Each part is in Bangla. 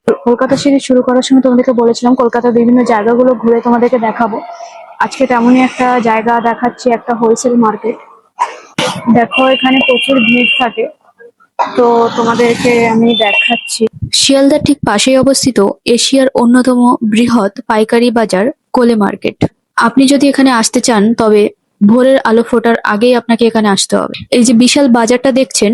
কলকাতা সিরিজ শুরু করার সময় তোমাদেরকে বলেছিলাম কলকাতার বিভিন্ন জায়গাগুলো ঘুরে তোমাদেরকে দেখাবো। আজকে তেমনই একটা জায়গা দেখাচ্ছি, একটা হোলসেল মার্কেট। দেখো এখানে প্রচুর ভিড় থাকে, তো তোমাদেরকে আমি দেখাচ্ছি। শিয়ালদার ঠিক পাশেই অবস্থিত এশিয়ার অন্যতম বৃহৎ পাইকারি বাজার কোলে মার্কেট। আপনি যদি এখানে আসতে চান তবে ভোরের আলো ফোটার আগেই আপনাকে এখানে আসতে হবে। এই যে বিশাল বাজারটা দেখছেন,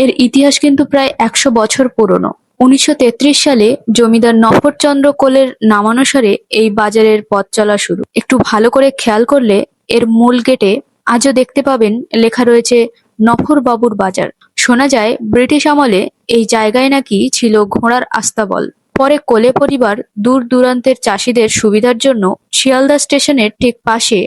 এর ইতিহাস কিন্তু প্রায় 100 বছর পুরনো। 1933 সালে জমিদার নফরচন্দ্র কোলের নামানুসারে এই বাজারের পথ চলা শুরু। একটু ভালো করে খেয়াল করলে এর মূল গেটে আজও দেখতে পাবেন লেখা রয়েছে নফর বাবুর বাজার। শোনা যায় ব্রিটিশ আমলে এই জায়গায় নাকি ছিল ঘোড়ার আস্তাবল। পরে কোলে পরিবার দূর দূরান্তের চাষিদের সুবিধার জন্য শিয়ালদা স্টেশনের ঠিক পাশে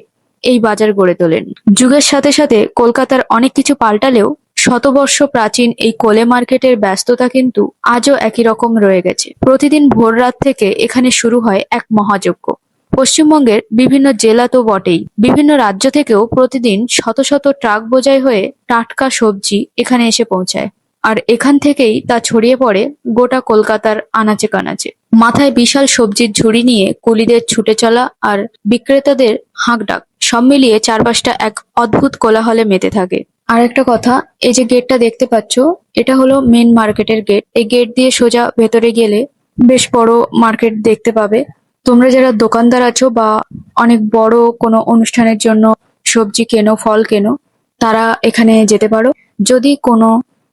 এই বাজার গড়ে তোলেন। যুগের সাথে সাথে কলকাতার অনেক কিছু পাল্টালেও শতবর্ষ প্রাচীন এই কোলে মার্কেটের ব্যস্ততা কিন্তু আজও একই রকম রয়ে গেছে। প্রতিদিন ভোর রাত থেকে এখানে শুরু হয় এক মহাযজ্ঞ। পশ্চিমবঙ্গের বিভিন্ন জেলা তো বটেই, বিভিন্ন রাজ্য থেকেও প্রতিদিন শত শত ট্রাক বোঝাই হয়ে টাটকা সবজি এখানে এসে পৌঁছায়। আর এখান থেকেই তা ছড়িয়ে পড়ে গোটা কলকাতার আনাচে কানাচে। মাথায় বিশাল সবজির ঝুড়ি নিয়ে কুলিদের ছুটে চলা আর বিক্রেতাদের হাঁকডাক, সব মিলিয়ে চারপাশটা এক অদ্ভুত কোলাহলে মেতে থাকে। আর একটা কথা, এই যে গেটটা দেখতে পাচ্ছ, এটা হলো মেন মার্কেটের গেট। এই গেট দিয়ে সোজা ভেতরে গেলে বেশ বড় মার্কেট দেখতে পাবে। তোমরা যারা দোকানদার আছো বা অনেক বড় কোনো অনুষ্ঠানের জন্য সবজি কেনো, ফল কেনো, তারা এখানে যেতে পারো। যদি কোনো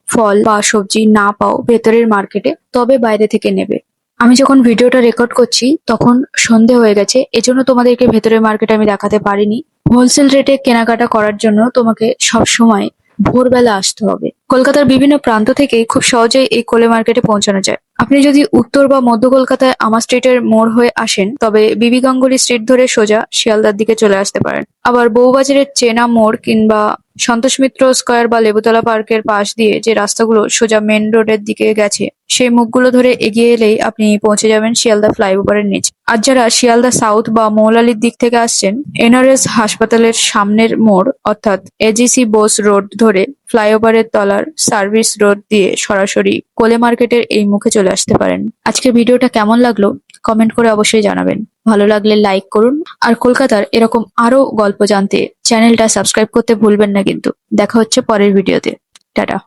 ফল বা সবজি না পাও ভেতরের মার্কেটে, তবে বাইরে থেকে নেবে। আমি যখন ভিডিওটা রেকর্ড করছি তখন সন্ধে হয়ে গেছে, এজন্য তোমাদেরকে ভেতরের মার্কেটে আমি দেখাতে পারিনি। হোলসেল রেটে কেনাকাটা করার জন্য তোমাকে সব সময় ভোরবেলা আসতে হবে। কলকাতার বিভিন্ন প্রান্ত থেকে খুব সহজেই এই কোলে মার্কেটে পৌঁছানো যায়। আপনি যদি উত্তর বা মধ্য কলকাতায় আমা স্ট্রিটের মোড় হয়ে আসেন তবে বিবি গাঙ্গুলি স্ট্রিট ধরে সোজা শিয়ালদার দিকে চলে আসতে পারেন। আবার বউবাজারের চেনা মোড় কিংবা সন্তোষ মিত্র স্কয়ার বা লেবুতলা পার্কের পাশ দিয়ে যে রাস্তাগুলো সোজা মেন রোডের দিকে গেছে, সেই মুখগুলো ধরে এগিয়ে এলেই আপনি পৌঁছে যাবেন শিয়ালদা ফ্লাইওভারের নিচে। আর যারা শিয়ালদা সাউথ বা মৌলালির দিক থেকে আসছেন, এনআরএস হাসপাতালের সামনের মোড় অর্থাৎ এজিসি বোস রোড ধরে ফ্লাইওভারের তলার সার্ভিস রোড দিয়ে সরাসরি কোলে মার্কেটের এই মুখে চলে আসতে পারেন। আজকের ভিডিওটা কেমন লাগলো কমেন্ট করে অবশ্যই জানাবেন। ভালো লাগলে লাইক করুন, আর কলকাতার এরকম আরো গল্প জানতে চ্যানেলটা সাবস্ক্রাইব করতে ভুলবেন না কিন্তু। দেখা হচ্ছে পরের ভিডিওতে। টাটা।